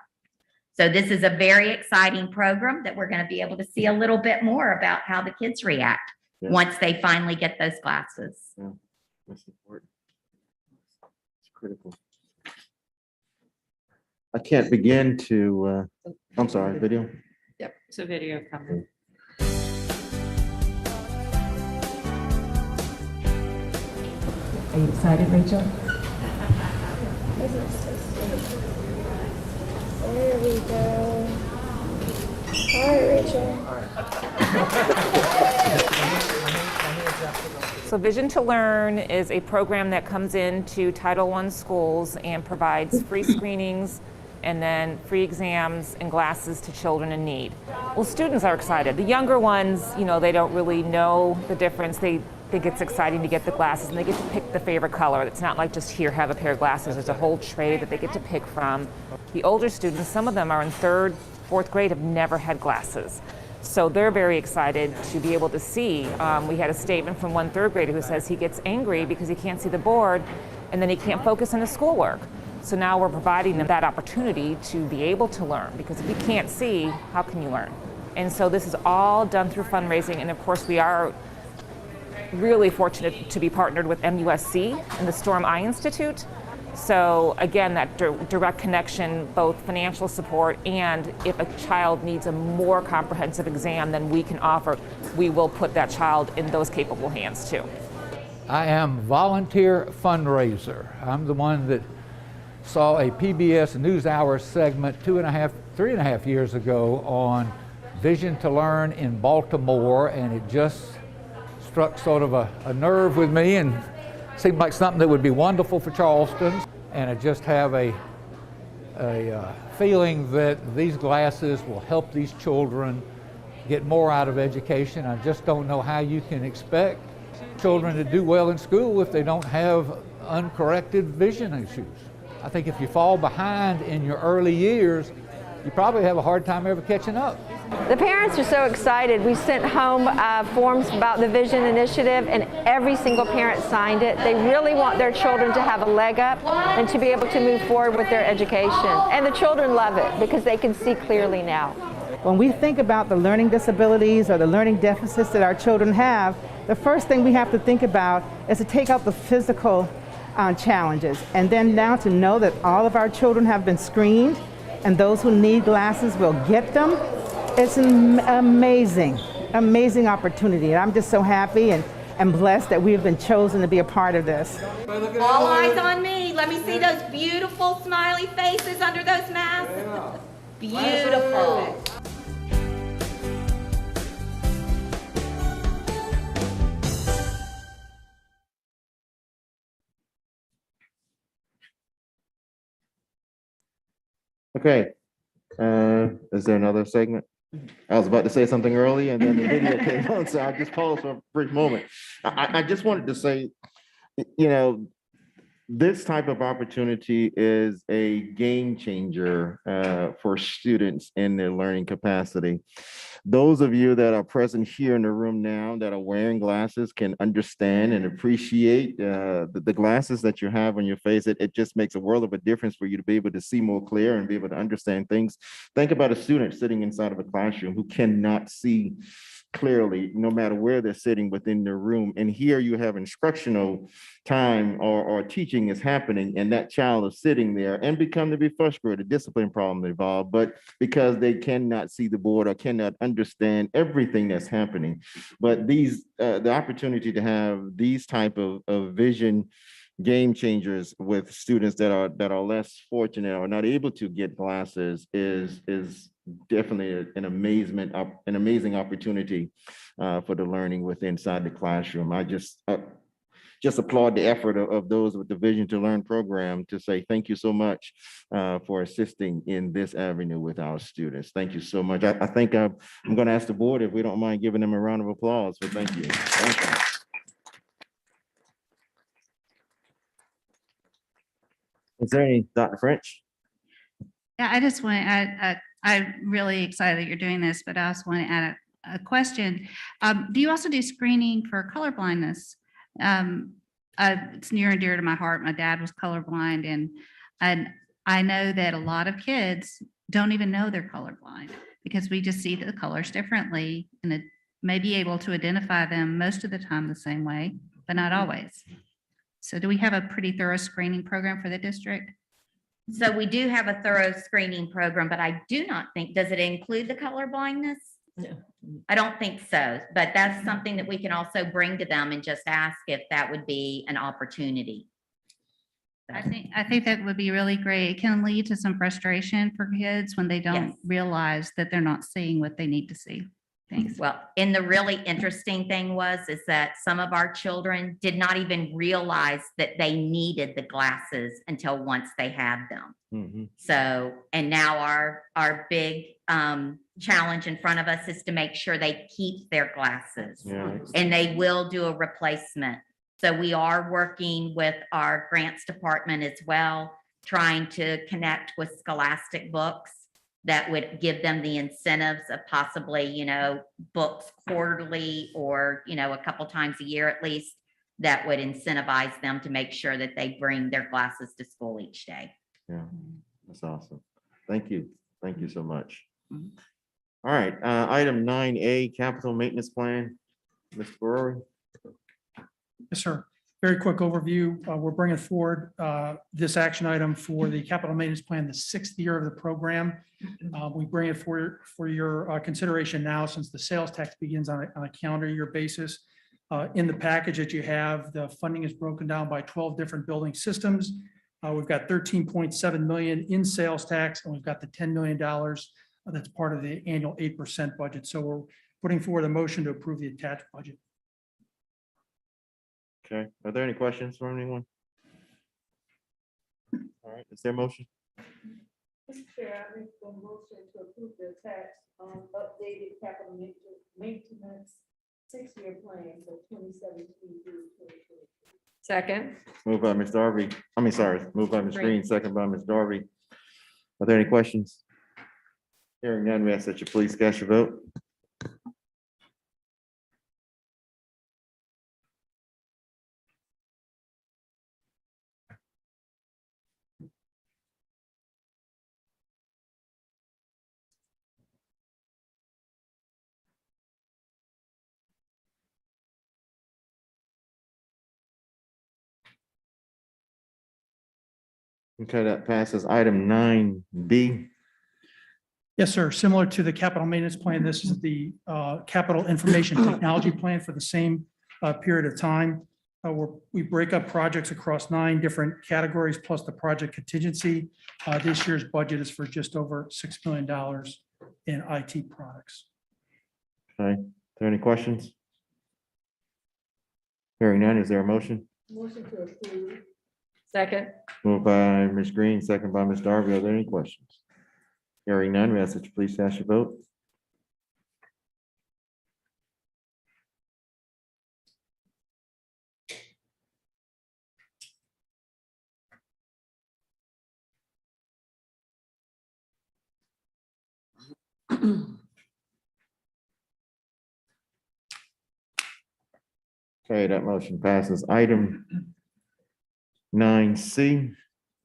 So this is a very exciting program that we're going to be able to see a little bit more about how the kids react once they finally get those glasses. Yeah, that's important. It's critical. I can't begin to, I'm sorry, video. Yep, it's a video coming. Are you excited, Rachel? There we go. All right, Rachel. So Vision to Learn is a program that comes into Title I schools and provides free screenings and then free exams and glasses to children in need. Well, students are excited. The younger ones, you know, they don't really know the difference. They think it's exciting to get the glasses and they get to pick the favorite color. It's not like just here, have a pair of glasses. There's a whole tray that they get to pick from. The older students, some of them are in 3rd, 4th grade, have never had glasses. So they're very excited to be able to see. We had a statement from one 3rd grader who says he gets angry because he can't see the board and then he can't focus on his schoolwork. So now we're providing them that opportunity to be able to learn, because if you can't see, how can you learn? And so this is all done through fundraising, and of course we are really fortunate to be partnered with MUSC and the Storm Eye Institute. So again, that direct connection, both financial support and if a child needs a more comprehensive exam than we can offer, we will put that child in those capable hands too. I am volunteer fundraiser. I'm the one that saw a PBS NewsHour segment 3.5 years ago on Vision to Learn in Baltimore, and it just struck sort of a nerve with me and seemed like something that would be wonderful for Charleston. And I just have a feeling that these glasses will help these children get more out of education. I just don't know how you can expect children to do well in school if they don't have uncorrected vision issues. I think if you fall behind in your early years, you probably have a hard time ever catching up. The parents are so excited. We sent home forms about the Vision Initiative, and every single parent signed it. They really want their children to have a leg up and to be able to move forward with their education. And the children love it because they can see clearly now. When we think about the learning disabilities or the learning deficits that our children have, the first thing we have to think about is to take out the physical challenges, and then now to know that all of our children have been screened and those who need glasses will get them. It's an amazing opportunity. And I'm just so happy and blessed that we have been chosen to be a part of this. All eyes on me. Let me see those beautiful smiley faces under those masks. Beautiful. Okay, is there another segment? I was about to say something early and then the video came on, so I just paused for a brief moment. I just wanted to say, you know, this type of opportunity is a game changer for students in their learning capacity. Those of you that are present here in the room now that are wearing glasses can understand and appreciate the glasses that you have on your face. It just makes a world of a difference for you to be able to see more clear and be able to understand things. Think about a student sitting inside of a classroom who cannot see clearly, no matter where they're sitting within their room. And here you have instructional time or teaching is happening, and that child is sitting there and become to be frustrated, discipline problem involved, but because they cannot see the board or cannot understand everything that's happening. But these, the opportunity to have these type of vision game changers with students that are less fortunate or not able to get glasses is definitely an amazing opportunity for the learning within inside the classroom. I just applaud the effort of those with the Vision to Learn program to say thank you so much for assisting in this avenue with our students. Thank you so much. I think I'm going to ask the board if we don't mind giving them a round of applause. So thank you. Thank you. Is there any, Dr. French? Yeah, I just want to add, I'm really excited that you're doing this, but I also want to add a question. Do you also do screening for color blindness? It's near and dear to my heart. My dad was colorblind, and I know that a lot of kids don't even know they're colorblind because we just see the colors differently and it may be able to identify them most of the time the same way, but not always. So do we have a pretty thorough screening program for the district? So we do have a thorough screening program, but I do not think, does it include the color blindness? No. I don't think so, but that's something that we can also bring to them and just ask if that would be an opportunity. I think that would be really great. It can lead to some frustration for kids when they don't realize that they're not seeing what they need to see. Thanks. Well, and the really interesting thing is that some of our children did not even realize that they needed the glasses until once they had them. Mm-hmm. So, and now our big challenge in front of us is to make sure they keep their glasses, and they will do a replacement. So we are working with our grants department as well, trying to connect with Scholastic Books that would give them the incentives of possibly, books quarterly or, a couple times a year at least, that would incentivize them to make sure that they bring their glasses to school each day. Yeah, that's awesome. Thank you. Thank you so much. Mm-hmm. All right, item 9A, capital maintenance plan. Mr. Ferrari. Yes, sir. Very quick overview. We're bringing forward this action item for the capital maintenance plan, the 6th year of the program. We bring it for your consideration now since the sales tax begins on a calendar year basis. In the package that you have, the funding is broken down by 12 different building systems. We've got $13.7 million in sales tax, and we've got the $10 million that's part of the annual 8% budget. So we're putting forward a motion to approve the attached budget. Okay, are there any questions from anyone? All right, is there a motion? Mr. Chair, I make a motion to approve the attached, updated capital maintenance six-year plan for 2017 through 2020. Second. Moved by Ms. Darby, moved by Ms. Green, second by Ms. Darby. Are there any questions? Hearing none, we ask that you please cast your vote. Okay, that passes. Item 9B. Yes, sir. Similar to the capital maintenance plan, this is the capital information technology plan for the same period of time. We break up projects across 9 different categories plus the project contingency. This year's budget is for just over $6 million in IT products. Okay, are there any questions? Hearing none, is there a motion? Motion to approve. Second. Moved by Ms. Green, second by Ms. Darby. Are there any questions? Hearing none, we ask that you please cast your vote. Okay, that motion passes. Item 9C.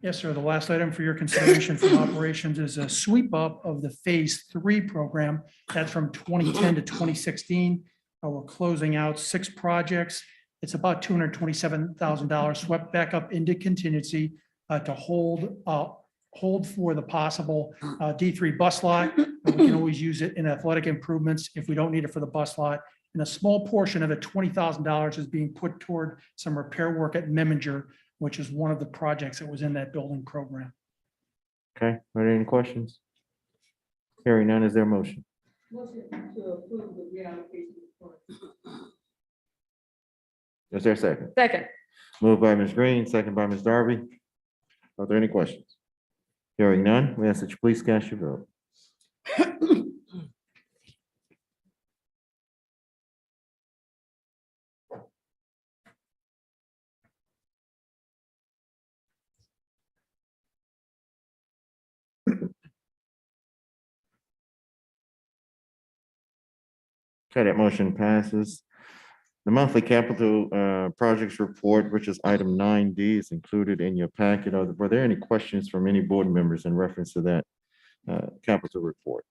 Yes, sir. The last item for your consideration from operations is a sweep up of the Phase 3 program. That's from 2010 to 2016. We're closing out 6 projects. It's about $227,000 swept back up into contingency to hold for the possible D3 bus lot. We can always use it in athletic improvements if we don't need it for the bus lot. And a small portion of it, $20,000, is being put toward some repair work at Meminger, which is one of the projects that was in that building program. Okay, are there any questions? Hearing none, is there a motion? Motion to approve the reallocation of funds. Is there a second? Second. Moved by Ms. Green, second by Ms. Darby. Are there any questions? Hearing none, we ask that you please cast your vote. Okay, that motion passes. The monthly capital projects report, which is item 9D, is included in your packet. Were there any questions from any board members in reference to that capital report?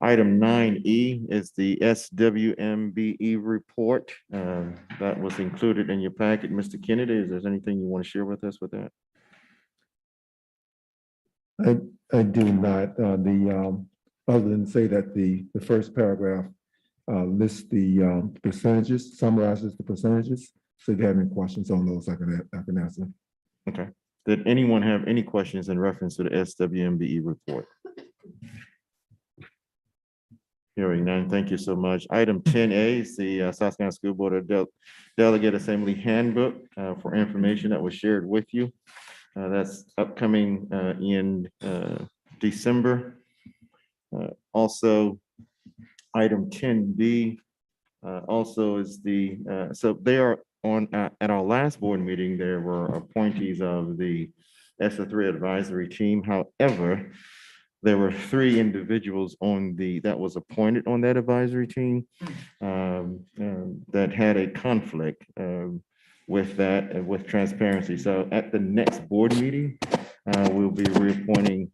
Item 9E is the SWMBE report that was included in your packet. Mr. Kennedy, is there anything you want to share with us with that? I do not. Other than say that the first paragraph lists the percentages, summarizes the percentages. So if you have any questions on those, I can answer. Okay. Did anyone have any questions in reference to the SWMBE report? Hearing none, thank you so much. Item 10A is the South Carolina School Board of Delegate Assembly Handbook for information that was shared with you. That's upcoming in December. Also, item 10B also is the, so they are on, at our last board meeting, there were appointees of the ESSA 3 advisory team. However, there were 3 individuals on that was appointed on that advisory team that had a conflict with that, with transparency. So at the next board meeting, we'll be reappointing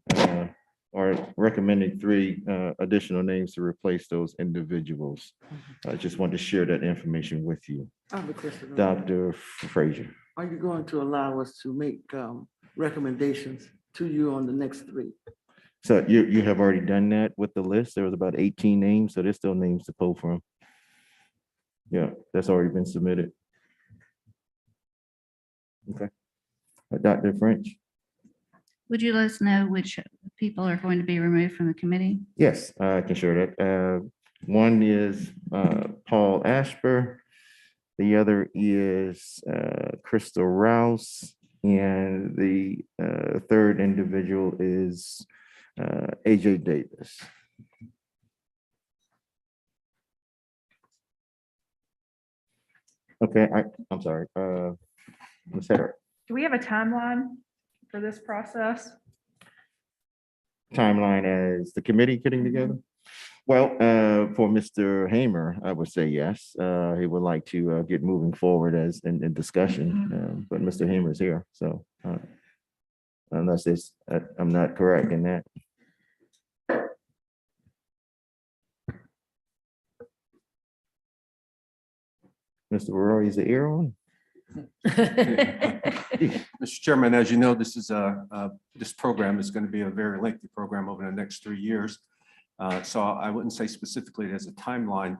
or recommending 3 additional names to replace those individuals. I just wanted to share that information with you. I have a question. Dr. Frazier. Are you going to allow us to make recommendations to you on the next 3? So you have already done that with the list. There was about 18 names, so there's still names to pull from. Yeah, that's already been submitted. Okay. Dr. French? Would you let us know which people are going to be removed from the committee? Yes, I can share that. One is Paul Ashper. The other is Crystal Rouse. And the third individual is AJ Davis. Okay, I'm sorry. Ms. Heather, Do we have a timeline for this process? timeline as the committee getting together? Well, for Mr. Hamer, I would say yes. He would like to get moving forward as in discussion, but Mr. Hamer is here, so unless it's, I'm not correct in that. Mr. Roy, is the ear on? Mr. Chairman, as you know, this is this program is going to be a very lengthy program over the next 3 years. So I wouldn't say specifically there's a timeline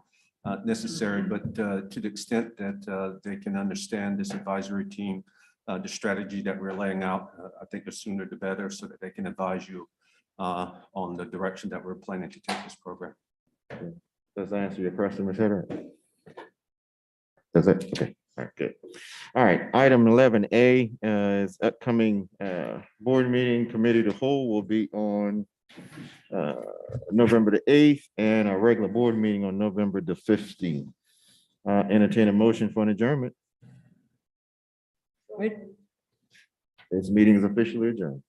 necessary, but to the extent that they can understand this advisory team, the strategy that we're laying out, I think the sooner the better, so that they can advise you on the direction that we're planning to take this program. Does that answer your question, Ms. Heather? Does it? Okay. All right, good. All right, item 11A is upcoming board meeting. Committee to whole will be on November the 8th, and a regular board meeting on November the 15th. Entertain a motion for an adjournment. This meeting is officially adjourned.